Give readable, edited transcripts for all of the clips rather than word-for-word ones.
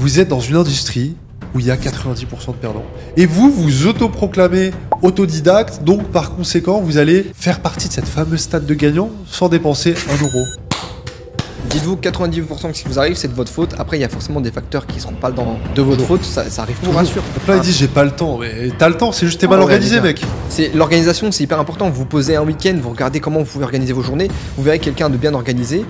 Vous êtes dans une industrie où il y a 90% de perdants. Et vous, vous autoproclamez autodidacte, donc par conséquent, vous allez faire partie de cette fameuse stade de gagnants sans dépenser 1 euro. Dites-vous que 90% que ce qui vous arrive, c'est de votre faute. Après, il y a forcément des facteurs qui ne seront pas de votre faute. Ça arrive, je vous rassure. Plein, ils disent j'ai pas le temps. Mais t'as le temps, c'est juste t'es mal organisé, mec. L'organisation, c'est hyper important. Vous posez un week-end, vous regardez comment vous pouvez organiser vos journées. Vous verrez quelqu'un de bien organisé.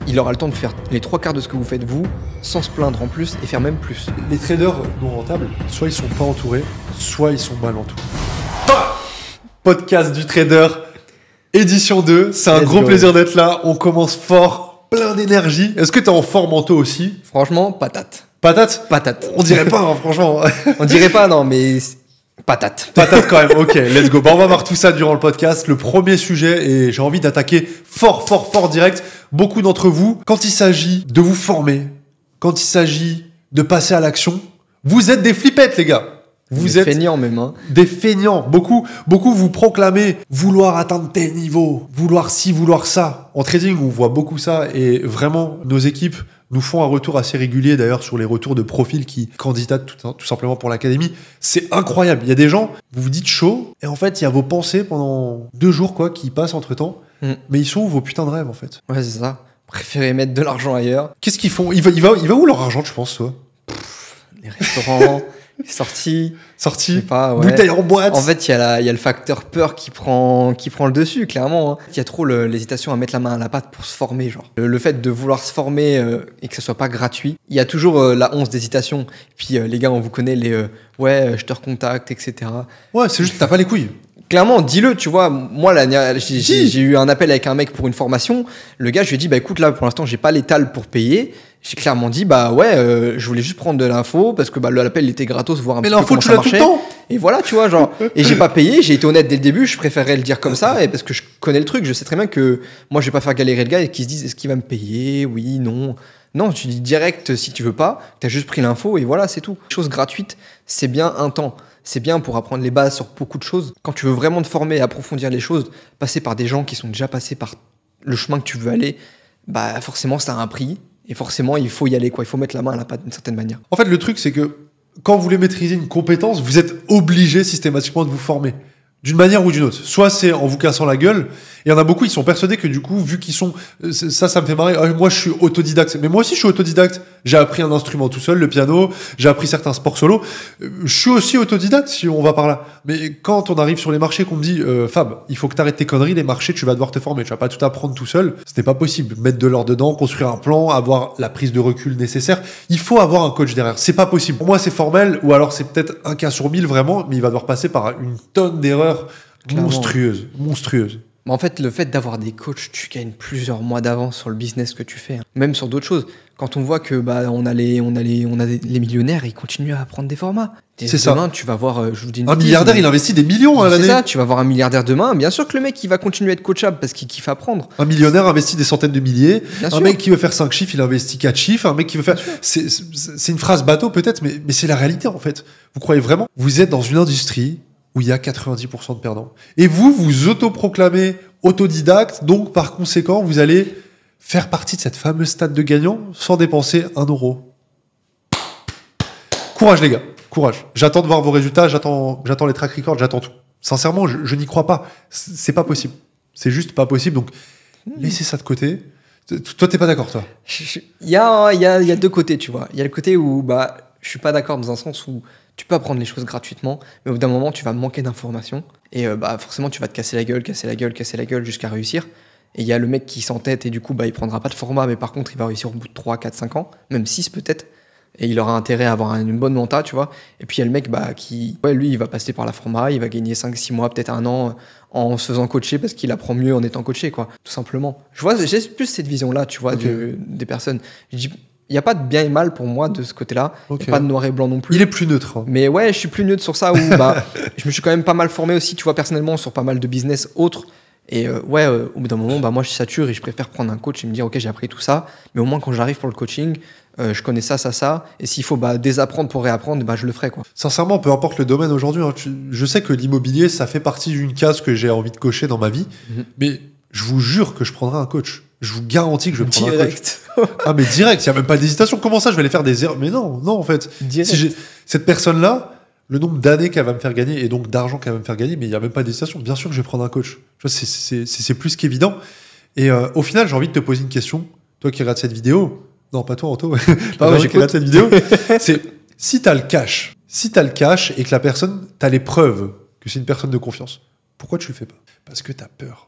Il aura le temps de faire les 3/4 de ce que vous faites vous, sans se plaindre en plus et faire même plus. Les traders non rentables, soit ils sont pas entourés, soit ils sont mal entourés. Podcast du trader, édition 2. C'est un gros plaisir d'être là. On commence fort, plein d'énergie. Est-ce que t'es en forme Anto aussi? Franchement, patate. Patate? Patate. On dirait pas, hein, franchement. On dirait pas, non, mais patate. Patate quand même, ok, let's go. Bah, on va voir tout ça durant le podcast. Le premier sujet, et j'ai envie d'attaquer fort direct. Beaucoup d'entre vous, quand il s'agit de vous former, quand il s'agit de passer à l'action, vous êtes des flippettes, les gars. Vous êtes feignants même, hein. Des feignants. Beaucoup vous proclamez vouloir atteindre tel niveau, vouloir ci, vouloir ça. En trading, on voit beaucoup ça et vraiment, nos équipes nous font un retour assez régulier d'ailleurs sur les retours de profils qui candidatent tout simplement pour l'académie. C'est incroyable. Il y a des gens, vous vous dites chaud et en fait, il y a vos pensées pendant 2 jours quoi qui passent entre temps. Mais ils sont où vos putains de rêves en fait? Ouais, c'est ça. Préférez mettre de l'argent ailleurs. Qu'est-ce qu'ils font? Il va où leur argent, tu penses, toi? Les restaurants, les sorties. Sorties, pas, ouais. bouteilles en boîte. En fait, il y a le facteur peur qui prend le dessus, clairement. Il y a trop l'hésitation à mettre la main à la pâte pour se former, genre. Le fait de vouloir se former et que ce soit pas gratuit. Il y a toujours la once d'hésitation. Puis les gars, on vous connaît les ouais, je te recontacte, etc. Ouais, c'est juste t'as pas les couilles. Clairement, dis-le, tu vois. Moi, j'ai eu un appel avec un mec pour une formation. Le gars, je lui ai dit, bah écoute, là, pour l'instant, j'ai pas l'étal pour payer. J'ai clairement dit, bah ouais, je voulais juste prendre de l'info parce que bah, l'appel était gratos, voir un petit peu comment ça marchait. Mais l'info, tu l'as tout le temps. Et voilà, tu vois, genre. Et j'ai pas payé, j'ai été honnête dès le début, je préférais le dire comme ça, et parce que je connais le truc, je sais très bien que moi, je vais pas faire galérer le gars et qu'il se dise, est-ce qu'il va me payer? Oui, non. Non, tu dis direct si tu veux pas, t'as juste pris l'info et voilà, c'est tout. Chose gratuite, c'est bien un temps. C'est bien pour apprendre les bases sur beaucoup de choses. Quand tu veux vraiment te former et approfondir les choses, passer par des gens qui sont déjà passés par le chemin que tu veux aller, bah forcément, ça a un prix. Et forcément, il faut y aller, quoi. Il faut mettre la main à la pâte d'une certaine manière. En fait, le truc, c'est que quand vous voulez maîtriser une compétence, vous êtes obligé systématiquement de vous former. D'une manière ou d'une autre. Soit c'est en vous cassant la gueule. Et il y en a beaucoup, ils sont persuadés que du coup, vu qu'ils sont... Ça me fait marrer. Moi, je suis autodidacte. Mais moi aussi, je suis autodidacte. J'ai appris un instrument tout seul, le piano. J'ai appris certains sports solo. Je suis aussi autodidacte, si on va par là. Mais quand on arrive sur les marchés, qu'on me dit Fab, il faut que tu arrêtes tes conneries, les marchés, tu vas devoir te former. Tu vas pas tout apprendre tout seul. Ce n'est pas possible. Mettre de l'or dedans, construire un plan, avoir la prise de recul nécessaire. Il faut avoir un coach derrière. C'est pas possible. Pour moi, c'est formel. Ou alors, c'est peut-être un cas sur 1000 vraiment. Mais il va devoir passer par une tonne d'erreurs monstrueuses. Mais en fait, le fait d'avoir des coachs, tu gagnes plusieurs mois d'avance sur le business que tu fais. Hein. Même sur d'autres choses. Quand on voit que bah on a les millionnaires, ils continuent à prendre des formats. C'est demain, ça. tu vas voir, je vous dis une un milliardaire, il investit des millions à l'année. C'est ça, tu vas voir un milliardaire demain. Bien sûr que le mec, il va continuer à être coachable parce qu'il kiffe apprendre. Un millionnaire investit des centaines de milliers. Bien un sûr. mec qui veut faire 5 chiffres, il investit 4 chiffres. Un mec qui veut faire... C'est une phrase bateau peut-être, mais c'est la réalité en fait. Vous croyez vraiment? Vous êtes dans une industrie où il y a 90% de perdants. Et vous, vous autoproclamez autodidacte, donc par conséquent, vous allez faire partie de cette fameuse stade de gagnants sans dépenser 1 euro. Courage les gars, courage. J'attends de voir vos résultats, j'attends les track records, j'attends tout. Sincèrement, je n'y crois pas. C'est pas possible. C'est juste pas possible, donc laissez ça de côté. Toi, t'es pas d'accord, toi? Il y a deux côtés, tu vois. Il y a le côté où bah, je suis pas d'accord dans un sens où tu peux apprendre les choses gratuitement, mais au bout d'un moment, tu vas manquer d'informations. Et bah, forcément, tu vas te casser la gueule jusqu'à réussir. Et il y a le mec qui s'entête et du coup, bah, il prendra pas de format, mais par contre, il va réussir au bout de 3, 4, 5 ans, même 6 peut-être. Et il aura intérêt à avoir une bonne monta, tu vois. Et puis il y a le mec bah, qui, ouais, lui, il va passer par la format, il va gagner 5, 6 mois, peut-être 1 an en se faisant coacher parce qu'il apprend mieux en étant coaché, quoi. Tout simplement. J'ai plus cette vision-là, tu vois, des personnes. Je dis, il n'y a pas de bien et mal pour moi de ce côté-là. Il n'y a pas de noir et blanc non plus. Il est plus neutre. Hein. Mais ouais, je suis plus neutre sur ça où bah, je me suis quand même pas mal formé aussi, tu vois, personnellement, sur pas mal de business autres. Et ouais, au bout d'un moment, bah, moi, je sature et je préfère prendre un coach et me dire, OK, j'ai appris tout ça. Mais au moins, quand j'arrive pour le coaching, je connais ça. Et s'il faut bah, désapprendre pour réapprendre, bah, je le ferai, quoi. Sincèrement, peu importe le domaine aujourd'hui, hein, je sais que l'immobilier, ça fait partie d'une case que j'ai envie de cocher dans ma vie. Mais je vous jure que je prendrai un coach. Je vous garantis que je vais prendre un coach. Direct. Ah, mais direct, il n'y a même pas d'hésitation. Comment ça, je vais aller faire des erreurs? Mais non, en fait. Direct. Si j'ai cette personne-là, le nombre d'années qu'elle va me faire gagner et donc d'argent qu'elle va me faire gagner, mais il n'y a même pas d'hésitation. Bien sûr que je vais prendre un coach. Tu vois, c'est plus qu'évident. Et au final, j'ai envie de te poser une question. Toi qui regardes cette vidéo, non, pas toi, Anto, toi qui regardes cette vidéo, c'est si tu as le cash, et que la personne, tu as les preuves que c'est une personne de confiance, pourquoi tu le fais pas? Parce que tu as peur.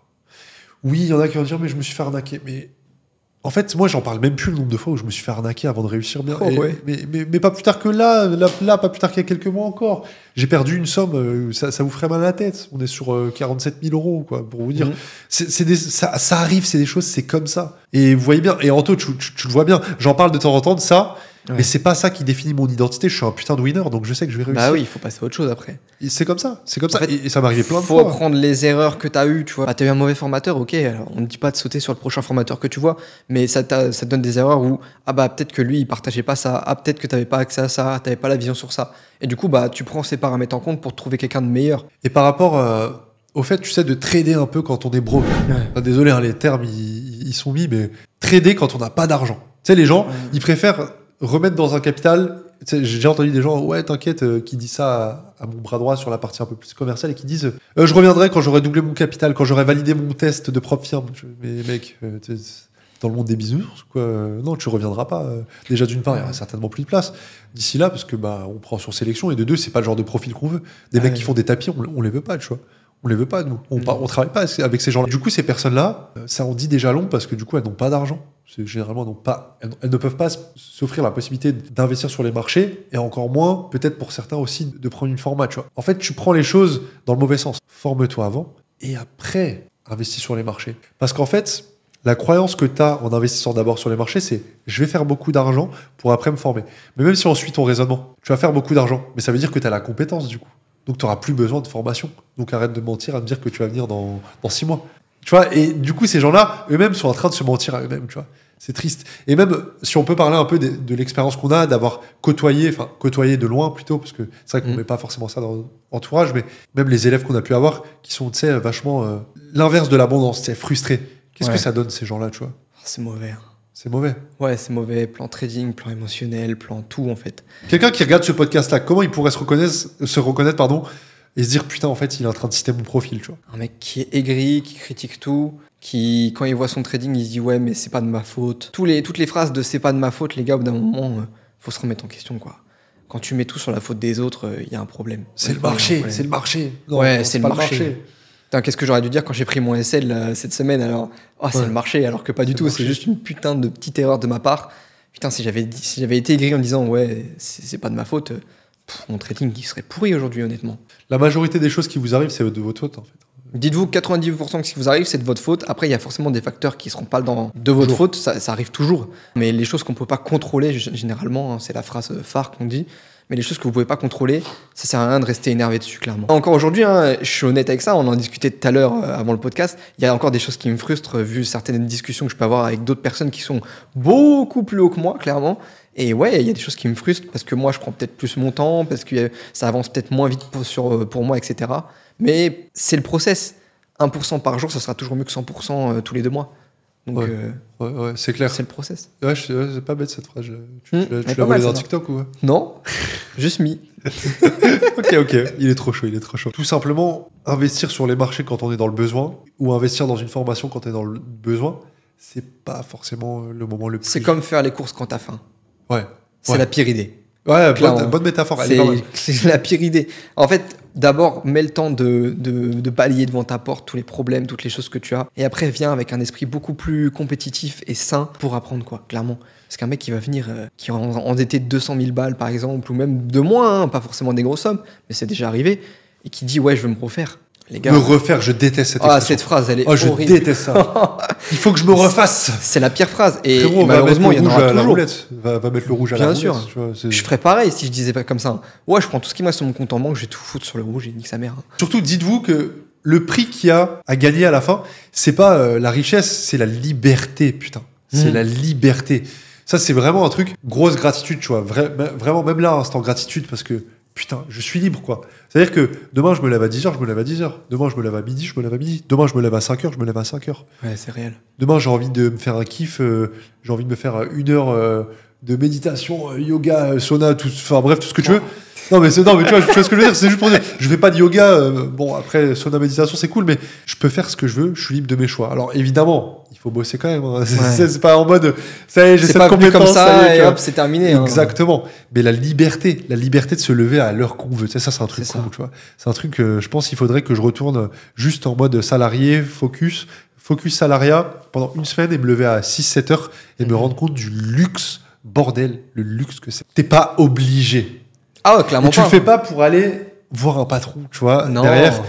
Oui, il y en a qui vont dire, mais je me suis fait arnaquer. Mais en fait, moi, j'en parle même plus le nombre de fois où je me suis fait arnaquer avant de réussir bien. Ouais. Mais pas plus tard que là, pas plus tard qu'il y a quelques mois encore. J'ai perdu une somme, ça vous ferait mal à la tête. On est sur 47 000 euros, quoi, pour vous dire. Ça arrive, c'est des choses, c'est comme ça. Et vous voyez bien, et Anto, tu le vois bien, j'en parle de temps en temps de ça. Ouais. Mais c'est pas ça qui définit mon identité. Je suis un putain de winner, donc je sais que je vais réussir. Bah oui, il faut passer à autre chose après. Et c'est comme ça, En fait, et ça m'est arrivé plein de fois. Faut apprendre les erreurs que t'as eues, tu vois. T'as eu un mauvais formateur, ok. Alors on ne dit pas de sauter sur le prochain formateur que tu vois, mais ça te donne des erreurs où peut-être que lui il partageait pas ça, peut-être que t'avais pas accès à ça, t'avais pas la vision sur ça. Et du coup tu prends ces paramètres en compte pour trouver quelqu'un de meilleur. Et par rapport au fait, tu sais, de trader un peu quand on est broke. Ouais. Désolé, hein, les termes ils sont mis, mais trader quand on n'a pas d'argent. Tu sais, les gens, ils préfèrent remettre dans un capital. J'ai entendu des gens, ouais, t'inquiète, qui disent ça à mon bras droit sur la partie un peu plus commerciale et qui disent je reviendrai quand j'aurai doublé mon capital, quand j'aurai validé mon test de propre firme. Mais mec, dans le monde des business, quoi, non, tu reviendras pas. Déjà, d'une part, il y aura certainement plus de place d'ici là parce que on prend sur sélection et de deux, c'est pas le genre de profil qu'on veut. Des mecs qui font des tapis, on les veut pas, tu vois. On les veut pas, nous. On travaille pas avec ces gens-là. Du coup, ces personnes-là, ça en dit déjà long parce que du coup, elles n'ont pas d'argent. Généralement, elles ne peuvent pas s'offrir la possibilité d'investir sur les marchés et encore moins, peut-être pour certains aussi, de prendre une format, tu vois. En fait, tu prends les choses dans le mauvais sens. Forme-toi avant et après, investis sur les marchés. Parce qu'en fait, la croyance que tu as en investissant d'abord sur les marchés, c'est je vais faire beaucoup d'argent pour après me former. Mais même si on suit ton raisonnement, tu vas faire beaucoup d'argent, mais ça veut dire que tu as la compétence du coup. Donc, tu n'auras plus besoin de formation. Donc, arrête de mentir à me dire que tu vas venir dans 6 mois. Tu vois, et du coup, ces gens-là, eux-mêmes, sont en train de se mentir à eux-mêmes, tu vois. C'est triste. Et même, si on peut parler un peu de l'expérience qu'on a, d'avoir côtoyé de loin plutôt, parce que c'est vrai qu'on met pas forcément ça dans l'entourage, mais même les élèves qu'on a pu avoir, qui sont, tu sais, vachement l'inverse de l'abondance, tu sais, frustrés. Qu'est-ce que ça donne, ces gens-là, tu vois? C'est mauvais. C'est mauvais. Ouais, c'est mauvais. Plan trading, plan émotionnel, plan tout, en fait. Quelqu'un qui regarde ce podcast-là, comment il pourrait se reconnaître, et se dire, putain, en fait, il est en train de citer mon profil, tu vois. Un mec qui est aigri, qui critique tout, qui, quand il voit son trading, il se dit, ouais, mais c'est pas de ma faute. Toutes les phrases de c'est pas de ma faute, les gars, au bout d'un moment, faut se remettre en question, quoi. Quand tu mets tout sur la faute des autres, il y a un problème. C'est le marché, c'est le marché. Non, ouais, c'est le marché. Putain, qu'est-ce que j'aurais dû dire quand j'ai pris mon SL cette semaine, alors c'est le marché, alors que pas du tout, c'est juste une putain de petite erreur de ma part. Putain, si j'avais été aigri en disant ouais, c'est pas de ma faute, mon trading il serait pourri aujourd'hui, honnêtement. La majorité des choses qui vous arrivent, c'est de votre faute, en fait. Dites-vous que 90% que ce qui vous arrive, c'est de votre faute. Après, il y a forcément des facteurs qui seront pas de votre faute, ça arrive toujours. Mais les choses qu'on peut pas contrôler, généralement, c'est la phrase phare qu'on dit. Mais les choses que vous pouvez pas contrôler, ça sert à rien de rester énervé dessus, clairement. Encore aujourd'hui, je suis honnête avec ça, on en discutait tout à l'heure avant le podcast, il y a encore des choses qui me frustrent vu certaines discussions que je peux avoir avec d'autres personnes qui sont beaucoup plus haut que moi, clairement. Et ouais, il y a des choses qui me frustrent parce que moi, je prends peut-être plus mon temps, parce que ça avance peut-être moins vite pour moi, etc. Mais c'est le process. 1% par jour, ça sera toujours mieux que 100% tous les 2 mois. Donc, ouais, c'est clair. C'est le process. Ouais, c'est pas bête cette phrase. Tu l'as volé dans TikTok ou quoi? Non, juste mis. Ok, il est trop chaud. Tout simplement, investir sur les marchés quand on est dans le besoin ou investir dans une formation quand on est dans le besoin, c'est pas forcément le moment le plus... C'est comme faire les courses quand t'as faim. Ouais. C'est la pire idée. Ouais, bonne métaphore. C'est la pire idée. En fait, d'abord, mets le temps de balayer devant ta porte tous les problèmes, toutes les choses que tu as. Et après, viens avec un esprit beaucoup plus compétitif et sain pour apprendre, quoi, clairement. Parce qu'un mec qui va venir, qui est endetté de 200 000 balles, par exemple, ou même de moins, hein, pas forcément des grosses sommes, mais c'est déjà arrivé, et qui dit, ouais, je veux me refaire. Les gars, me refaire, je déteste cette expression. Cette phrase, elle est horrible. Je déteste ça. Il faut que je me refasse. C'est la pire phrase. Et Frérot, malheureusement, il y en aura toujours. Va mettre le rouge à la roulette. Bien sûr. Tu vois, je ferais pareil si je disais pas comme ça. Ouais, je prends tout ce qui me reste sur mon compte en banque, je vais tout foutre sur le rouge et nique sa mère. Surtout, dites-vous que le prix qu'il y a à gagner à la fin, c'est pas la richesse, c'est la liberté, putain. C'est la liberté. Ça, c'est vraiment un truc, grosse gratitude, tu vois. Vraiment, même là, instant gratitude, parce que putain, je suis libre, quoi. C'est-à-dire que demain, je me lève à 10h, je me lève à 10h. Demain, je me lève à midi, je me lève à midi. Demain, je me lève à 5h, je me lève à 5h. Ouais, c'est réel. Demain, j'ai envie de me faire un kiff, j'ai envie de me faire 1 heure de méditation, yoga, sauna, enfin bref, tout ce que tu veux. Non mais tu vois ce que je veux dire, c'est juste pour dire, je fais pas de yoga, bon après sauna, méditation c'est cool, mais je peux faire ce que je veux, je suis libre de mes choix. Alors évidemment, il faut bosser quand même, hein. C'est pas en mode, ça y est, j'ai cette compétence, comme ça, y est, et hop, c'est terminé. Exactement. Mais la liberté de se lever à l'heure qu'on veut, ça c'est un truc cool, tu vois. C'est un truc que je pense qu'il faudrait que je retourne juste en mode salarié, focus salariat pendant une semaine et me lever à 6-7 heures et me rendre compte du luxe, bordel, le luxe que c'est. T'es pas obligé. Ah ouais, clairement et tu le fais pas pour aller voir un patron, tu vois, derrière,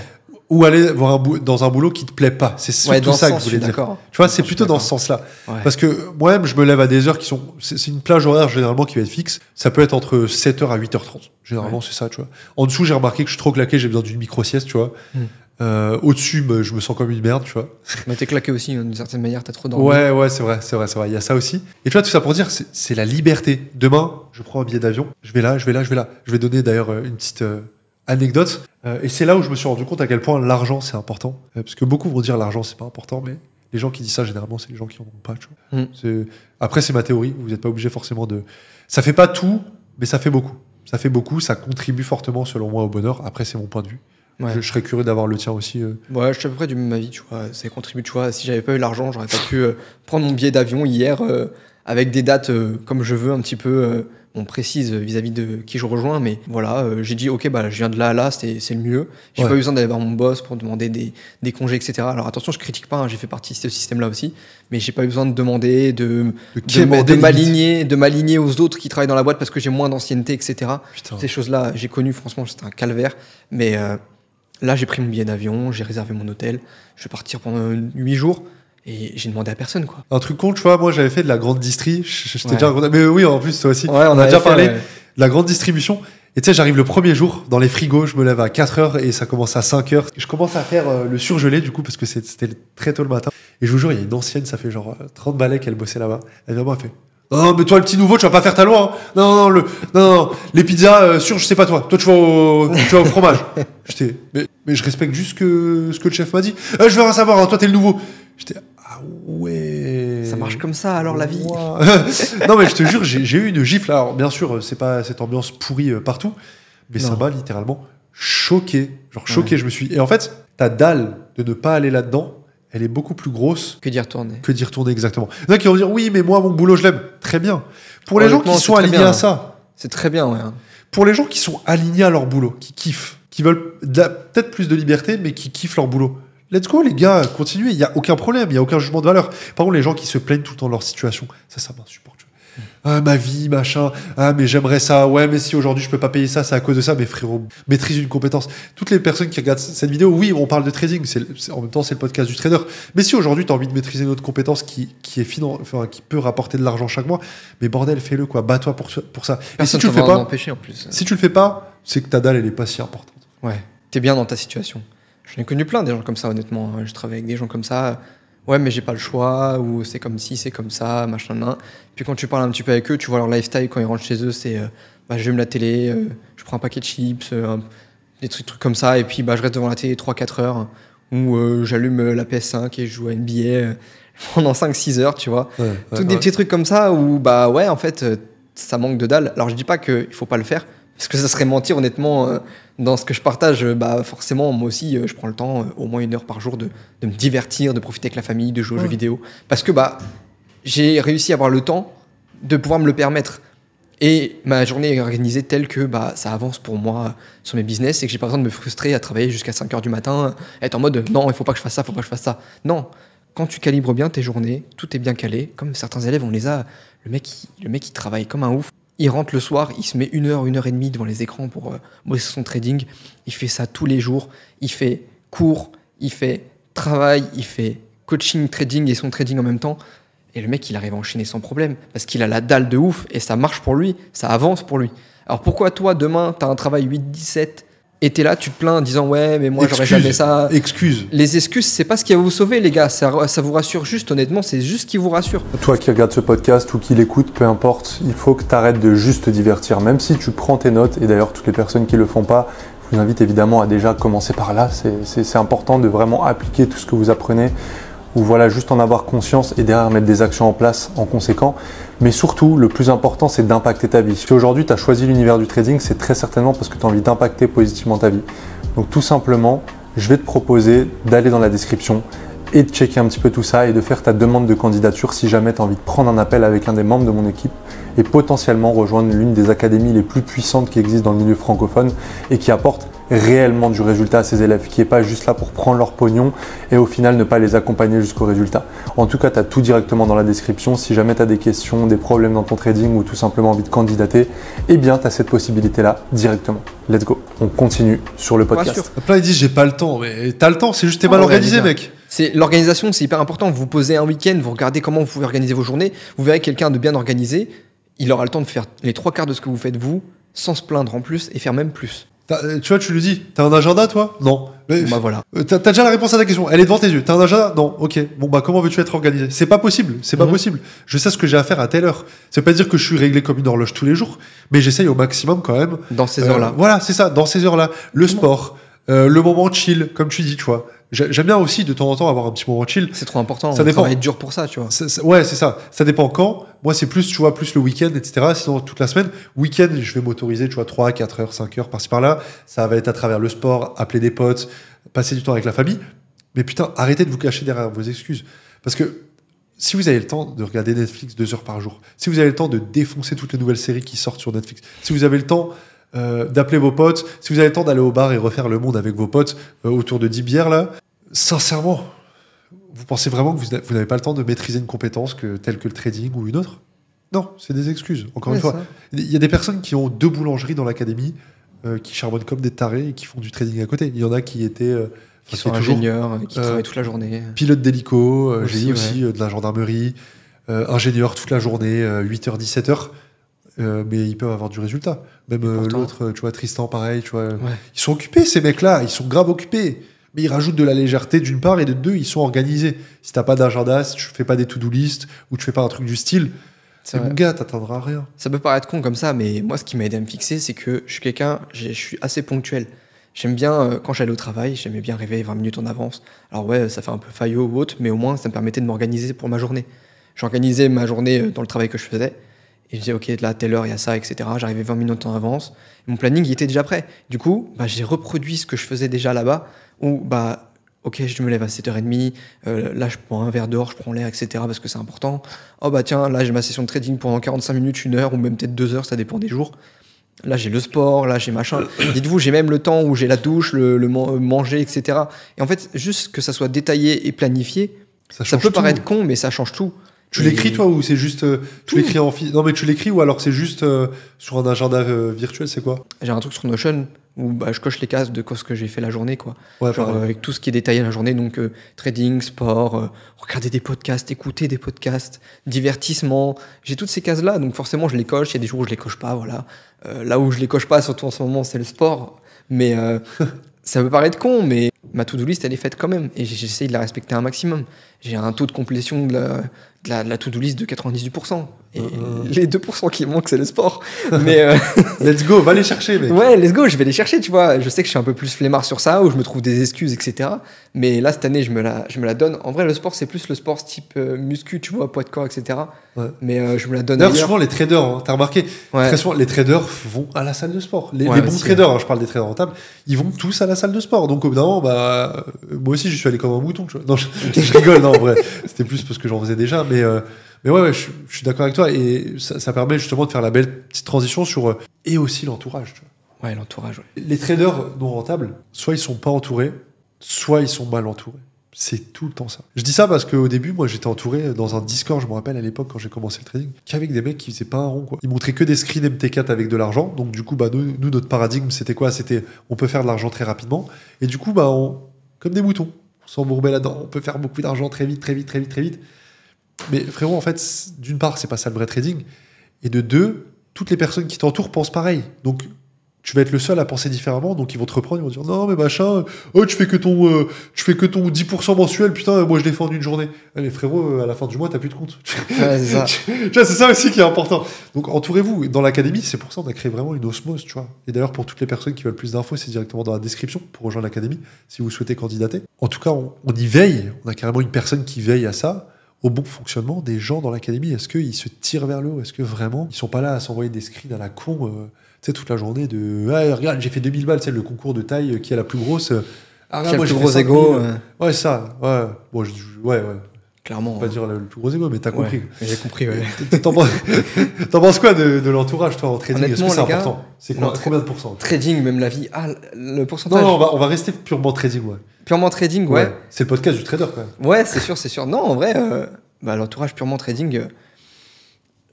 ou aller voir dans un boulot qui te plaît pas. C'est surtout ça que je voulais dire. Tu vois, c'est plutôt dans ce sens-là. Ouais. Parce que moi-même, je me lève à des heures qui sont... C'est une plage horaire généralement qui va être fixe. Ça peut être entre 7h à 8h30. Généralement, c'est ça, tu vois. En dessous, j'ai remarqué que je suis trop claqué, j'ai besoin d'une micro-sieste, tu vois. Au-dessus, je me sens comme une merde, tu vois. Mais t'es claqué aussi, d'une certaine manière, t'as trop dormi. Ouais, c'est vrai. Il y a ça aussi. Et tu vois, tout ça pour dire, c'est la liberté. Demain, je prends un billet d'avion, je vais là. Je vais donner d'ailleurs une petite anecdote. Et c'est là où je me suis rendu compte à quel point l'argent, c'est important. Parce que beaucoup vont dire l'argent, c'est pas important, mais les gens qui disent ça, généralement, c'est les gens qui en ont pas, tu vois. Après, c'est ma théorie. Vous n'êtes pas obligé forcément de... Ça fait pas tout, mais ça fait beaucoup. Ça contribue fortement, selon moi, au bonheur. Après, c'est mon point de vue. Ouais. Je serais curieux d'avoir le tien aussi. Ouais, je suis à peu près du même avis, tu vois. Ça contribue, tu vois. Si j'avais pas eu l'argent, j'aurais pas pu prendre mon billet d'avion hier avec des dates comme je veux, un petit peu précises vis-à-vis de qui je rejoins. Mais voilà, j'ai dit, ok, bah, je viens de là à là, c'est le mieux. J'ai pas eu besoin d'aller voir mon boss pour demander des congés, etc. Alors attention, je critique pas, hein, j'ai fait partie de ce système-là aussi. Mais j'ai pas eu besoin de demander, de m'aligner aux autres qui travaillent dans la boîte parce que j'ai moins d'ancienneté, etc. Putain. Ces choses-là, j'ai connu, franchement, c'était un calvaire. Mais... là, j'ai pris mon billet d'avion, j'ai réservé mon hôtel, je vais partir pendant 8 jours et j'ai demandé à personne, quoi. Un truc con, tu vois, moi j'avais fait de la grande distri, je t'ai déjà raconté, mais oui, en plus toi aussi, on a déjà parlé de la grande distribution. Et tu sais, j'arrive le premier jour dans les frigos, je me lève à 4h et ça commence à 5h. Je commence à faire le surgelé du coup parce que c'était très tôt le matin. Et je vous jure, il y a une ancienne, ça fait genre 30 balais qu'elle bossait là-bas. Elle vient moi, elle fait: non, mais toi, le petit nouveau, tu vas pas faire ta loi. Hein. Non, les pizzas, je sais pas toi. Toi, tu vas au fromage. J'étais, mais je respecte juste ce que le chef m'a dit. Je veux rien savoir, hein, toi, t'es le nouveau. J'étais, ah ouais. Ça marche comme ça, alors, la vie. Non, mais je te jure, j'ai eu une gifle. Alors, bien sûr, c'est pas cette ambiance pourrie partout, mais ça m'a littéralement choqué. Genre, choqué, je me suis. Et en fait, ta dalle de ne pas aller là-dedans, elle est beaucoup plus grosse que d'y retourner. Exactement. Il y en a qui vont dire oui, mais moi, mon boulot, je l'aime. Très bien. Pour les gens qui sont alignés à ça. C'est très bien, ouais. Pour les gens qui sont alignés à leur boulot, qui kiffent, qui veulent peut-être plus de liberté, mais qui kiffent leur boulot. Let's go, les gars, continuez. Il n'y a aucun problème, il n'y a aucun jugement de valeur. Par contre, les gens qui se plaignent tout le temps de leur situation, ça m'insupporte. Ah, ma vie, machin. Ah, mais j'aimerais ça. Ouais, mais si aujourd'hui je peux pas payer ça, c'est à cause de ça. Mais frérot, maîtrise une compétence. Toutes les personnes qui regardent cette vidéo, oui, on parle de trading. En même temps, c'est le podcast du trader. Mais si aujourd'hui tu as envie de maîtriser une autre compétence qui peut rapporter de l'argent chaque mois, mais bordel, fais-le, quoi. Bats-toi pour ça. Et si tu le fais pas, en plus. Si tu le fais pas, c'est que ta dalle, elle est pas si importante. Ouais. T'es bien dans ta situation. J'en ai connu plein des gens comme ça, honnêtement. Je travaille avec des gens comme ça. Ouais, mais j'ai pas le choix, ou c'est comme ci, c'est comme ça, machin. Puis quand tu parles un petit peu avec eux, tu vois leur lifestyle quand ils rentrent chez eux, c'est j'allume la télé, je prends un paquet de chips, des trucs comme ça, et puis je reste devant la télé 3-4 heures, ou j'allume la PS5 et je joue à NBA pendant 5-6 heures, tu vois. Des petits trucs comme ça où, en fait, ça manque de dalle. Alors je dis pas qu'il faut pas le faire, parce que ça serait mentir, honnêtement. Dans ce que je partage, forcément, moi aussi, je prends le temps, au moins 1 heure par jour, de me divertir, de profiter avec la famille, de jouer aux jeux vidéo. Parce que j'ai réussi à avoir le temps de pouvoir me le permettre. Et ma journée est organisée telle que ça avance pour moi sur mes business et que j'ai pas besoin de me frustrer à travailler jusqu'à 5h du matin, être en mode non, il faut pas que je fasse ça, Non, quand tu calibres bien tes journées, tout est bien calé. Comme certains élèves, on les a. Le mec, il travaille comme un ouf. Il rentre le soir, il se met 1 heure, 1 heure et demie devant les écrans pour bosser son trading. Il fait ça tous les jours. Il fait cours, il fait travail, il fait coaching, trading et son trading en même temps. Et le mec, il arrive à enchaîner sans problème parce qu'il a la dalle de ouf et ça marche pour lui, ça avance pour lui. Alors pourquoi toi, demain, tu as un travail 8-17 Et t'es là, tu te plains en disant ouais, mais moi j'aurais Excuse. jamais ça. Excuse. Les excuses, c'est pas ce qui va vous sauver, les gars. Ça vous rassure juste, honnêtement, c'est juste ce qui vous rassure. Toi qui regardes ce podcast ou qui l'écoute, peu importe, il faut que tu arrêtes de juste te divertir. Même si tu prends tes notes, et d'ailleurs toutes les personnes qui le font pas, je vous invite évidemment à déjà commencer par là. C'est important de vraiment appliquer tout ce que vous apprenez, ou voilà, juste en avoir conscience et derrière mettre des actions en place en conséquent. Mais surtout, le plus important, c'est d'impacter ta vie. Si aujourd'hui tu as choisi l'univers du trading, c'est très certainement parce que tu as envie d'impacter positivement ta vie. Donc tout simplement, je vais te proposer d'aller dans la description et de checker un petit peu tout ça et de faire ta demande de candidature si jamais tu as envie de prendre un appel avec un des membres de mon équipe et potentiellement rejoindre l'une des académies les plus puissantes qui existent dans le milieu francophone et qui apporte réellement du résultat à ses élèves, qui n'est pas juste là pour prendre leur pognon et au final ne pas les accompagner jusqu'au résultat. En tout cas, tu as tout directement dans la description. Si jamais tu as des questions, des problèmes dans ton trading ou tout simplement envie de candidater, eh bien tu as cette possibilité-là directement. Let's go. On continue sur le podcast. Plein ils disent j'ai pas le temps, mais t'as le temps, c'est juste t'es mal organisé, mec. L'organisation, c'est hyper important. Vous posez un week-end, vous regardez comment vous pouvez organiser vos journées, vous verrez quelqu'un de bien organisé, il aura le temps de faire les 3/4 de ce que vous faites vous, sans se plaindre en plus et faire même plus. Tu vois, tu lui dis, t'as un agenda toi? Non. Mais, bah voilà. T'as déjà la réponse à ta question, elle est devant tes yeux. T'as un agenda? Non. Ok. Bon bah comment veux-tu être organisé? C'est pas possible, c'est pas possible. Je sais ce que j'ai à faire à telle heure. Ça veut pas dire que je suis réglé comme une horloge tous les jours, mais j'essaye au maximum quand même. Dans ces heures-là. Voilà, c'est ça, dans ces heures-là. Le sport, le moment chill, comme tu dis, tu vois. J'aime bien aussi de temps en temps avoir un petit moment chill. C'est trop important. Ça dépend. Ça va être dur pour ça, tu vois. Ouais, c'est ça. Ça dépend quand. Moi, c'est plus, tu vois, plus le week-end, etc. Sinon, toute la semaine. Week-end, je vais m'autoriser, tu vois, 3, 4 heures, 5 heures, par-ci, par-là. Ça va être à travers le sport, appeler des potes, passer du temps avec la famille. Mais putain, arrêtez de vous cacher derrière vos excuses. Parce que si vous avez le temps de regarder Netflix 2 heures par jour, si vous avez le temps de défoncer toutes les nouvelles séries qui sortent sur Netflix, si vous avez le temps d'appeler vos potes, si vous avez le temps d'aller au bar et refaire le monde avec vos potes autour de 10 bières, là, sincèrement, vous pensez vraiment que vous n'avez pas le temps de maîtriser une compétence telle que le trading ou une autre? Non, c'est des excuses. Encore une fois, il y a des personnes qui ont 2 boulangeries dans l'académie, qui charbonnent comme des tarés et qui font du trading à côté. Il y en a qui étaient... qui sont ingénieurs, qui travaillent toute la journée. Pilote d'hélico, j'ai eu aussi de la gendarmerie, ingénieur toute la journée, 8h, 17h. Mais ils peuvent avoir du résultat. Même l'autre, tu vois, Tristan, pareil, tu vois. Ouais. Ils sont occupés, ces mecs-là, ils sont grave occupés. Mais ils rajoutent de la légèreté d'une part et de deux, ils sont organisés. Si t'as pas d'agenda, si tu fais pas des to-do list ou tu fais pas un truc du style, mon gars, t'atteindras rien. Ça peut paraître con comme ça, mais moi, ce qui m'a aidé à me fixer, c'est que je suis assez ponctuel. J'aime bien, quand j'allais au travail, j'aimais bien réveiller 20 minutes en avance. Alors ouais, ça fait un peu faillot ou autre, mais au moins, ça me permettait de m'organiser pour ma journée. J'organisais ma journée dans le travail que je faisais. Et je disais, ok, là, à telle heure, il y a ça, etc. J'arrivais 20 minutes en avance. Mon planning, il était déjà prêt. Du coup, j'ai reproduit ce que je faisais déjà là-bas, où, ok, je me lève à 7h30, là, je prends un verre dehors, je prends l'air, etc., parce que c'est important. Oh, tiens, là, j'ai ma session de trading pendant 45 minutes, 1 heure, ou même peut-être 2 heures, ça dépend des jours. Là, j'ai le sport, là, j'ai machin. Dites-vous, j'ai même le temps où j'ai la douche, manger, etc. Et en fait, juste que ça soit détaillé et planifié, ça peut paraître con, mais ça change tout. Tu l'écris toi ou c'est juste tu l'écris non mais tu l'écris ou alors c'est juste sur un agenda virtuel, c'est quoi? J'ai un truc sur Notion où je coche les cases de ce que j'ai fait la journée, quoi. Ouais, genre avec tout ce qui est détaillé la journée, donc trading, sport, regarder des podcasts, écouter des podcasts, divertissement. J'ai toutes ces cases là, donc forcément je les coche. Il y a des jours où je les coche pas, voilà. Là où je les coche pas, surtout en ce moment, c'est le sport. Mais ça peut paraître con, mais ma to-do list, elle est faite quand même. Et j'essaye de la respecter un maximum. J'ai un taux de complétion de la to-do list de 98%. Et les 2% qui manquent, c'est le sport. Mais let's go, va les chercher, mec. Ouais, let's go, je vais les chercher, tu vois. Je sais que je suis un peu plus flemmard sur ça, où je me trouve des excuses, etc. Mais là, cette année, je me la donne. En vrai, le sport, c'est plus le sport type muscu, tu vois, poids de corps, etc. Ouais. Mais je me la donne. D'ailleurs, souvent, les traders, t'as remarqué, très souvent, les traders vont à la salle de sport. Les bons traders, je parle des traders rentables, ils vont tous à la salle de sport. Donc, au bout d'un moment, moi aussi, je suis allé comme un mouton, tu vois. Non, je rigole, non, en vrai. C'était plus parce que j'en faisais déjà, mais ouais, je suis d'accord avec toi et ça permet justement de faire la belle petite transition sur et aussi l'entourage. Tu vois. Ouais, l'entourage. Ouais. Les traders non rentables, soit ils sont pas entourés, soit ils sont mal entourés. C'est tout le temps ça. Je dis ça parce qu'au début, moi, j'étais entouré dans un Discord, je me rappelle à l'époque quand j'ai commencé le trading, qu'avec des mecs qui faisaient pas un rond, quoi. Ils montraient que des screens MT4 avec de l'argent. Donc du coup, nous, notre paradigme, c'était quoi? C'était on peut faire de l'argent très rapidement. Et du coup, comme des moutons, on s'embourbait là-dedans. On peut faire beaucoup d'argent très vite. Mais frérot, en fait, d'une part, c'est pas ça le vrai trading. Et de deux, toutes les personnes qui t'entourent pensent pareil. Donc, tu vas être le seul à penser différemment, donc ils vont te reprendre, ils vont dire non mais machin, tu fais que ton 10% mensuel, putain, moi je défends une journée. Mais frérot, à la fin du mois, t'as plus de compte. Ouais, c'est ça. Tu vois, c'est ça aussi qui est important. Donc entourez-vous. Dans l'académie, c'est pour ça qu'on a créé vraiment une osmose, tu vois. Et d'ailleurs, pour toutes les personnes qui veulent plus d'infos, c'est directement dans la description pour rejoindre l'académie, si vous souhaitez candidater. En tout cas, on y veille. On a carrément une personne qui veille à ça, au bon fonctionnement des gens dans l'académie. Est-ce qu'ils se tirent vers le haut? Est-ce que vraiment, ils sont pas là à s'envoyer des screens à la con tu sais, toute la journée de ouais, regarde, j'ai fait 2000 balles, c'est le concours de taille qui est la plus grosse. Ah, regarde, moi, le plus gros ego. Ouais, ça. Ouais. Bon, ouais. Clairement. Je vais pas dire le plus gros ego, mais t'as compris. Ouais, j'ai compris, ouais. T'en penses quoi de l'entourage, toi, en trading? Est-ce que c'est important? C'est quoi? Combien de pourcents? Trading, même la vie. Ah, le pourcentage. Non, on va rester purement trading, ouais. Purement trading, ouais. C'est le podcast du trader, quand même. Ouais, c'est sûr. Non, en vrai, l'entourage purement trading,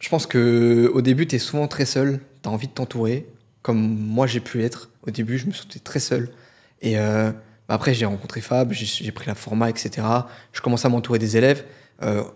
je pense qu'au début, t'es souvent très seul. T'as envie de t'entourer, comme moi j'ai pu être. Au début, je me sentais très seul. Et après, j'ai rencontré Fab, j'ai pris la format, etc. Je commençais à m'entourer des élèves.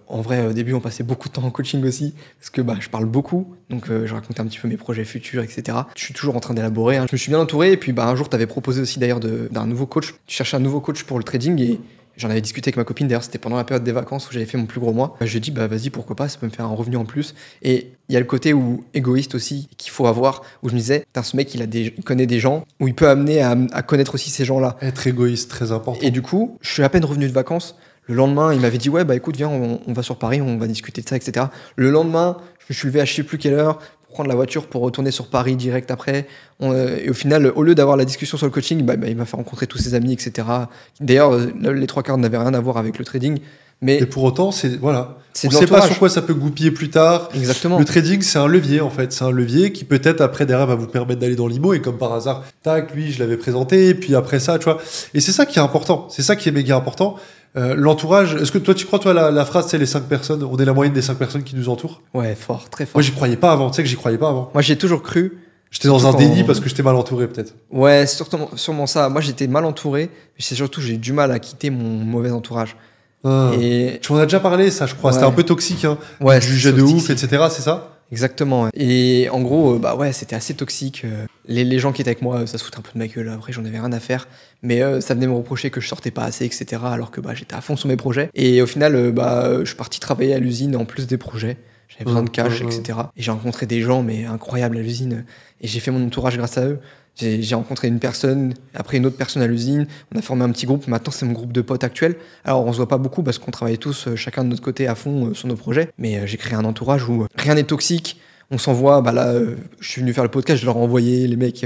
En vrai, au début, on passait beaucoup de temps en coaching aussi, parce que je parle beaucoup, donc je racontais un petit peu mes projets futurs, etc. Je suis toujours en train d'élaborer. Je me suis bien entouré, et puis un jour, tu avais proposé aussi d'ailleurs d'un nouveau coach. Tu cherchais un nouveau coach pour le trading, et j'en avais discuté avec ma copine, d'ailleurs, c'était pendant la période des vacances où j'avais fait mon plus gros mois. Je lui ai dit, vas-y, pourquoi pas, ça peut me faire un revenu en plus. Et il y a le côté égoïste aussi qu'il faut avoir, où je me disais, ce mec, il connaît des gens, où il peut amener à connaître aussi ces gens-là. Être égoïste, très important. Et du coup, je suis à peine revenu de vacances. Le lendemain, il m'avait dit, écoute, viens, on va sur Paris, on va discuter de ça, etc. Le lendemain, je me suis levé à je sais plus quelle heure, prendre la voiture pour retourner sur Paris direct après. Et au final, au lieu d'avoir la discussion sur le coaching, il m'a fait rencontrer tous ses amis, etc. D'ailleurs, les trois quarts n'avaient rien à voir avec le trading. Mais et pour autant, on ne sait pas sur quoi ça peut goupiller plus tard. Exactement. Le trading, c'est un levier, en fait. C'est un levier qui peut-être après, derrière, va vous permettre d'aller dans l'IMO. Et comme par hasard, tac, lui, je l'avais présenté. Et puis après ça, tu vois. Et c'est ça qui est important. C'est ça qui est méga important. L'entourage, est-ce que toi, tu crois, toi, la phrase, c'est les 5 personnes, on est la moyenne des 5 personnes qui nous entourent? Ouais, fort, très fort. Moi, j'y croyais pas avant. Tu sais que j'y croyais pas avant. Moi, j'ai toujours cru. J'étais dans un déni parce que j'étais mal entouré, peut-être. Ouais, sûrement ça. Moi, j'étais mal entouré. Mais c'est surtout, j'ai du mal à quitter mon mauvais entourage. Et tu en as déjà parlé, ça, je crois. Ouais. C'était un peu toxique, hein. Ouais, du juger de ouf, etc. C'est ça? Exactement. Et en gros, c'était assez toxique. Les gens qui étaient avec moi, ça se foutait un peu de ma gueule. Après, j'en avais rien à faire. Mais ça venait me reprocher que je sortais pas assez, etc. Alors que j'étais à fond sur mes projets. Et au final, je suis parti travailler à l'usine en plus des projets. J'avais besoin de cash, etc. Et j'ai rencontré des gens, mais incroyables à l'usine. Et j'ai fait mon entourage grâce à eux. J'ai rencontré une personne, après une autre personne à l'usine. On a formé un petit groupe. Maintenant, c'est mon groupe de potes actuel. Alors, on se voit pas beaucoup parce qu'on travaille tous chacun de notre côté à fond sur nos projets. Mais j'ai créé un entourage où rien n'est toxique. On s'envoie. Je suis venu faire le podcast. Je leur ai envoyé les mecs.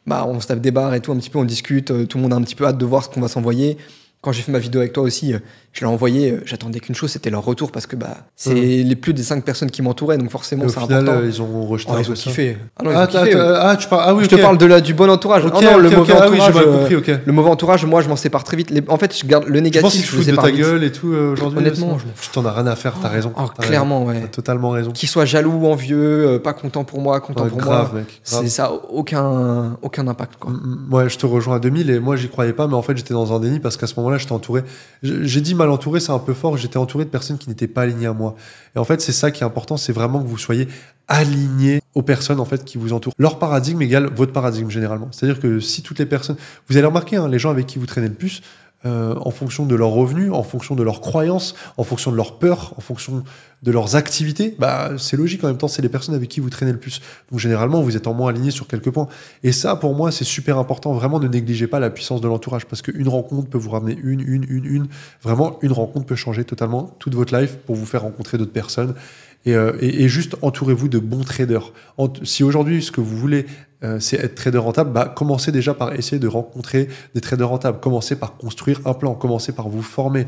On se tape des barres et tout un petit peu. On discute. Tout le monde a un petit peu hâte de voir ce qu'on va s'envoyer. Quand j'ai fait ma vidéo avec toi aussi, je l'ai envoyé, j'attendais qu'une chose, c'était leur retour parce que c'est les plus des 5 personnes qui m'entouraient, donc forcément c'est important. Au final, ils ont rejeté. Ils ont kiffé. Tu parles. Je te parle du bon entourage. Okay, le mauvais entourage. Ah oui, j'ai mal compris, ok. Le mauvais entourage, moi je m'en sépare très vite. En fait, je garde le négatif. Je pense que tu te fous de ta gueule et tout aujourd'hui. Honnêtement, je t'en ai rien à faire, t'as raison. Clairement, ouais. T'as totalement raison. Qu'ils soient jaloux, envieux, pas content pour moi, content pour moi. Mec, c'est ça, aucun impact, quoi. Ouais, je te rejoins à 2000 et moi j'y croyais pas, mais en fait j'étais dans un déni parce qu'à ce moment-là j'étais entouré. J'ai dit mal entouré, c'est un peu fort. J'étais entouré de personnes qui n'étaient pas alignées à moi. Et en fait, c'est ça qui est important, c'est vraiment que vous soyez alignés aux personnes en fait qui vous entourent. Leur paradigme égale votre paradigme généralement. C'est-à-dire que si toutes les personnes, vous allez remarquer, les gens avec qui vous traînez le plus, en fonction de leurs revenus, en fonction de leurs croyances, en fonction de leurs peurs, en fonction de leurs activités, c'est logique en même temps, c'est les personnes avec qui vous traînez le plus. Donc généralement, vous êtes en moins aligné sur quelques points. Et ça, pour moi, c'est super important. Vraiment, ne négligez pas la puissance de l'entourage parce qu'une rencontre peut vous ramener Vraiment, une rencontre peut changer totalement toute votre life pour vous faire rencontrer d'autres personnes. Et juste entourez-vous de bons traders. Si aujourd'hui, ce que vous voulez, c'est être trader rentable, commencez déjà par essayer de rencontrer des traders rentables. Commencez par construire un plan. Commencez par vous former.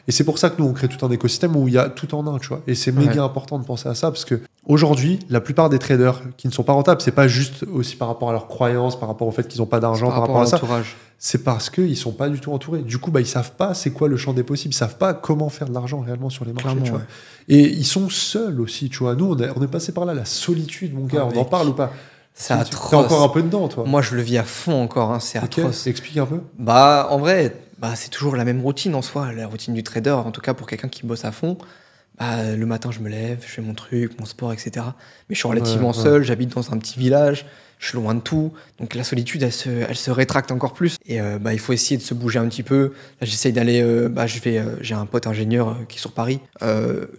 Et c'est pour ça que nous, on crée tout un écosystème où il y a tout en un, tu vois. Et c'est méga important de penser à ça parce que aujourd'hui, la plupart des traders qui ne sont pas rentables, c'est pas juste aussi par rapport à leurs croyances, par rapport au fait qu'ils n'ont pas d'argent, par rapport à ça. C'est parce qu'ils sont pas du tout entourés. Du coup, ils savent pas c'est quoi le champ des possibles. Ils savent pas comment faire de l'argent réellement sur les marchés, tu vois. Et ils sont seuls aussi, tu vois. Nous, on est passé par là, la solitude, mon gars. On en parle ou pas? C'est atroce. T'es encore un peu dedans, toi? Moi, je le vis à fond encore, c'est atroce. Explique un peu. En vrai, c'est toujours la même routine en soi, la routine du trader, en tout cas pour quelqu'un qui bosse à fond. Le matin, je me lève, je fais mon truc, mon sport, etc. Mais je suis relativement seul, j'habite dans un petit village. je suis loin de tout. Donc la solitude, elle se rétracte encore plus. Et il faut essayer de se bouger un petit peu. Là, j'essaye d'aller. J'ai un pote ingénieur qui est sur Paris.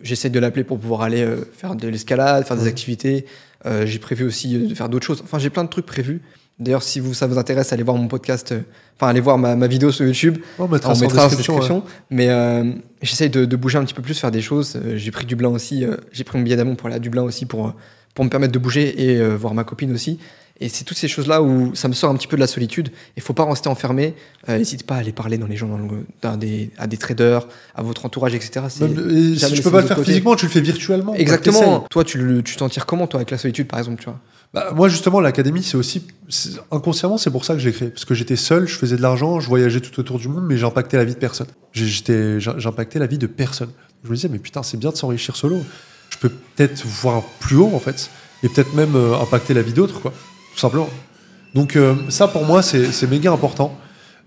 J'essaye de l'appeler pour pouvoir aller faire de l'escalade, faire des activités. J'ai prévu aussi de faire d'autres choses. Enfin, j'ai plein de trucs prévus. D'ailleurs, si ça vous intéresse, allez voir mon podcast, allez voir ma vidéo sur YouTube. On mettra en description. Ouais. Mais j'essaye de bouger un petit peu plus, faire des choses. J'ai pris Dublin aussi. J'ai pris mon billet d'avion pour aller à Dublin aussi pour me permettre de bouger et voir ma copine aussi. Et c'est toutes ces choses-là où ça me sort un petit peu de la solitude. Il ne faut pas rester enfermé. N'hésitez pas à aller parler dans les gens, à des traders, à votre entourage, etc. Si tu peux pas le faire physiquement, tu le fais virtuellement. Exactement. Toi, tu t'en tires comment, toi, avec la solitude, par exemple, tu vois? Moi, justement, l'académie, inconsciemment, c'est pour ça que je l'ai créé. Parce que j'étais seul, je faisais de l'argent, je voyageais tout autour du monde, mais j'impactais la vie de personne. J'impactais la vie de personne. Je me disais, mais putain, c'est bien de s'enrichir solo. Je peux peut-être voir plus haut, en fait, et peut-être même impacter la vie d'autres, quoi. Tout simplement. Donc ça, pour moi, c'est méga important.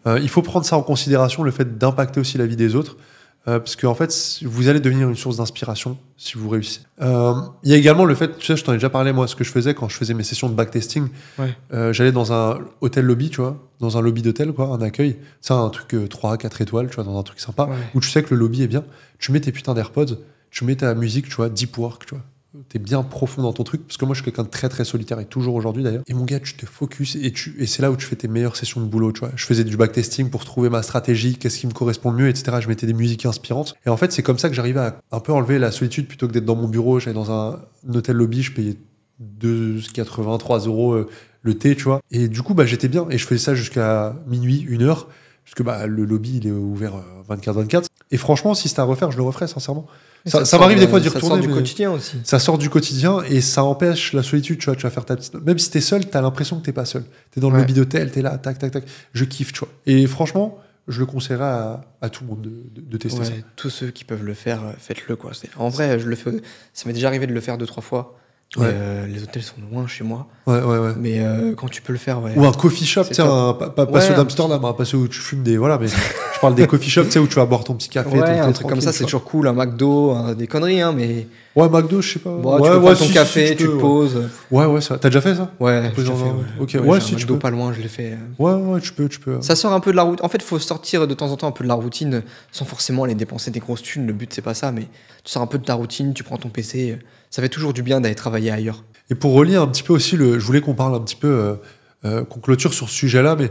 Il faut prendre ça en considération, le fait d'impacter aussi la vie des autres, parce qu'en fait, vous allez devenir une source d'inspiration si vous réussissez. Il y a également le fait, tu sais, je t'en ai déjà parlé, moi, ce que je faisais quand je faisais mes sessions de backtesting. Ouais. J'allais dans un hôtel lobby, tu vois, dans un lobby d'hôtel, quoi, un accueil. C'est un truc 3-4 étoiles, tu vois, dans un truc sympa, où tu sais que le lobby est bien. Tu mets tes putains d'AirPods, tu mets ta musique, tu vois, deep work, tu vois. T'es bien profond dans ton truc, parce que moi je suis quelqu'un de très très solitaire et toujours aujourd'hui d'ailleurs. Et mon gars, tu te focus et c'est là où tu fais tes meilleures sessions de boulot, tu vois. Je faisais du backtesting pour trouver ma stratégie, qu'est-ce qui me correspond le mieux, etc. Je mettais des musiques inspirantes. Et en fait, c'est comme ça que j'arrivais à un peu enlever la solitude plutôt que d'être dans mon bureau. J'allais dans un hôtel lobby, je payais 2,80, 3 € le thé, tu vois. Et du coup, j'étais bien et je faisais ça jusqu'à minuit, 1h, puisque le lobby il est ouvert 24/24. Et franchement, si c'était à refaire, je le referais sincèrement. Ça m'arrive des fois d'y retourner. Ça sort du quotidien aussi. Ça sort du quotidien et ça empêche la solitude, tu vois. Tu vas faire ta petite... Même si t'es seul, t'as l'impression que t'es pas seul. T'es dans le lobby d'hôtel, t'es là, tac, tac, tac. Je kiffe, tu vois. Et franchement, je le conseillerais à tout le monde de tester ça. Tous ceux qui peuvent le faire, faites-le, quoi. En vrai, je le fais. Ça m'est déjà arrivé de le faire 2-3 fois. Les hôtels sont loin chez moi. Ouais. Mais quand tu peux le faire, Ou un coffee shop, pas ceux d'Amsterdam, pas ceux où tu fumes des... Voilà, mais je parle des coffee shops, tu sais, où tu vas boire ton petit café. Un truc comme ça, c'est toujours cool. Un McDo, des conneries, hein, mais... Ouais, McDo, je sais pas. Tu peux prendre ton café, tu te poses. Ouais, ça. T'as déjà fait ça? Ouais, j'ai déjà fait. Ok, si tu peux. pas loin, je l'ai fait. Ouais, tu peux. Ça sort un peu de la routine. En fait, il faut sortir de temps en temps un peu de la routine sans forcément aller dépenser des grosses thunes. Le but, c'est pas ça, mais tu sors un peu de ta routine, tu prends ton PC. Ça fait toujours du bien d'aller travailler ailleurs. Et pour relier un petit peu aussi, je voulais qu'on parle un petit peu, qu'on clôture sur ce sujet-là, mais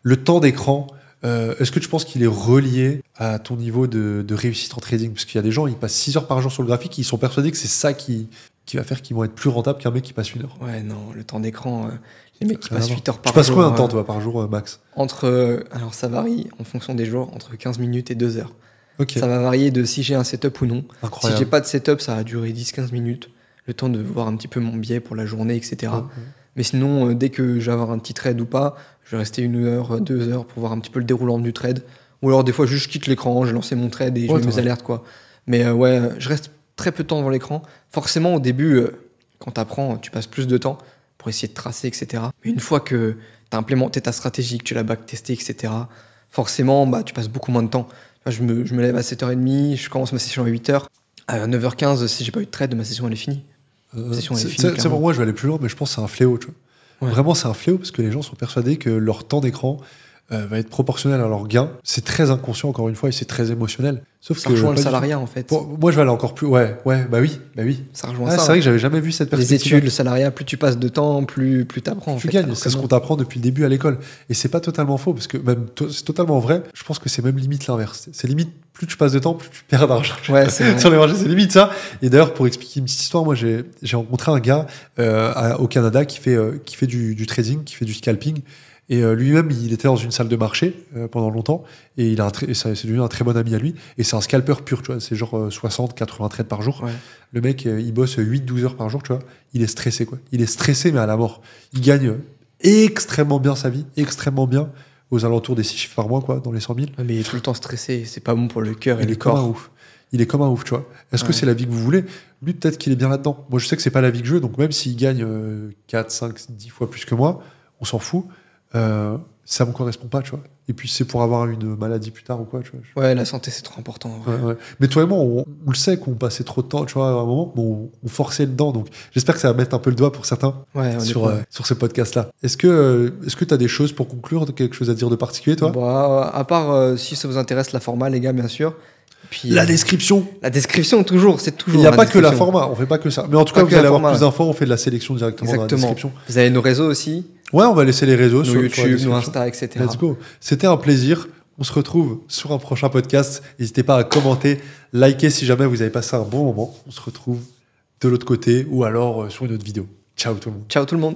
le temps d'écran, est-ce que tu penses qu'il est relié à ton niveau de réussite en trading? Parce qu'il y a des gens, ils passent 6 heures par jour sur le graphique, ils sont persuadés que c'est ça qui va faire qu'ils vont être plus rentables qu'un mec qui passe 1 heure. Ouais, non, le temps d'écran, les mecs qui passent 8 heures par jour. Tu passes combien de temps, toi, par jour, max? Alors, ça varie en fonction des jours, entre 15 minutes et 2 heures. Okay. Ça va varier de si j'ai un setup ou non. Incroyable. Si j'ai pas de setup, ça va durer 10-15 minutes. Le temps de voir un petit peu mon biais pour la journée, etc. Mais sinon, dès que je vais avoir un petit trade ou pas, je vais rester 1 heure, 2 heures pour voir un petit peu le déroulant du trade. Ou alors des fois, juste je quitte l'écran, je lance mon trade et je mets mes alertes, quoi. Mais je reste très peu de temps devant l'écran. Forcément, au début, quand tu apprends, tu passes plus de temps pour essayer de tracer, etc. Mais une fois que tu as implémenté ta stratégie, que tu l'as backtesté, etc., forcément, tu passes beaucoup moins de temps. Je me lève à 7h30, je commence ma session à 8h. À 9h15, si j'ai pas eu de trade, ma session elle est finie. C'est pour moi, je vais aller plus loin, mais je pense que c'est un fléau. Tu vois. Ouais. Vraiment, c'est un fléau parce que les gens sont persuadés que leur temps d'écran va être proportionnel à leur gain. C'est très inconscient, encore une fois, et c'est très émotionnel. Sauf ça rejoint le salariat, en fait. Moi, je vais aller encore plus. Ouais, bah oui. Ça rejoint ça. C'est vrai que j'avais jamais vu cette perspective. Les études, le salariat, plus tu passes de temps, plus t'apprends. Tu gagnes. C'est ce qu'on t'apprend depuis le début à l'école. Et c'est pas totalement faux, parce que même c'est totalement vrai. Je pense que c'est même limite l'inverse. C'est limite, plus tu passes de temps, plus tu perds d'argent. Ouais, c'est vrai. Sur les marchés, c'est limite ça. Et d'ailleurs, pour expliquer une petite histoire, moi, j'ai rencontré un gars au Canada qui fait du trading, qui fait du scalping. Et lui-même, il était dans une salle de marché pendant longtemps, et c'est devenu un très bon ami à lui. Et c'est un scalper pur, tu vois. C'est genre 60, 80 trades par jour. Ouais. Le mec, il bosse 8-12 heures par jour, tu vois. Il est stressé, quoi. Il est stressé, mais à la mort. Il gagne extrêmement bien sa vie, extrêmement bien, aux alentours des 6 chiffres par mois, quoi, dans les 100 000. Ouais, mais il est tout le temps stressé. C'est pas bon pour le cœur et le corps. Il est comme un ouf, tu vois. Est-ce que c'est la vie que vous voulez? Lui, peut-être qu'il est bien là-dedans. Moi, je sais que c'est pas la vie que je veux, donc même s'il gagne 4, 5, 10 fois plus que moi, on s'en fout. ça me correspond pas, tu vois. Et puis c'est pour avoir une maladie plus tard ou quoi, tu vois. Ouais, la santé, c'est trop important. En vrai. Ouais. Mais toi et moi, on le sait qu'on passait trop de temps, tu vois, à un moment, bon, on forçait dedans. Donc j'espère que ça va mettre un peu le doigt pour certains Ouais, sur ce podcast-là. Est-ce que tu as des choses pour conclure, quelque chose à dire de particulier, toi? Bah, à part si ça vous intéresse la format, les gars, bien sûr. Puis, La description. La description, toujours, c'est toujours. Il n'y a pas que la format, on fait pas que ça. Mais en tout cas, vous allez avoir plus d'infos, on fait de la sélection directement dans la description. Vous avez nos réseaux aussi. Ouais, on va laisser les réseaux sur YouTube, nos Insta, etc. Let's go. C'était un plaisir. On se retrouve sur un prochain podcast. N'hésitez pas à commenter, liker si jamais vous avez passé un bon moment. On se retrouve de l'autre côté ou alors sur une autre vidéo. Ciao tout le monde. Ciao tout le monde.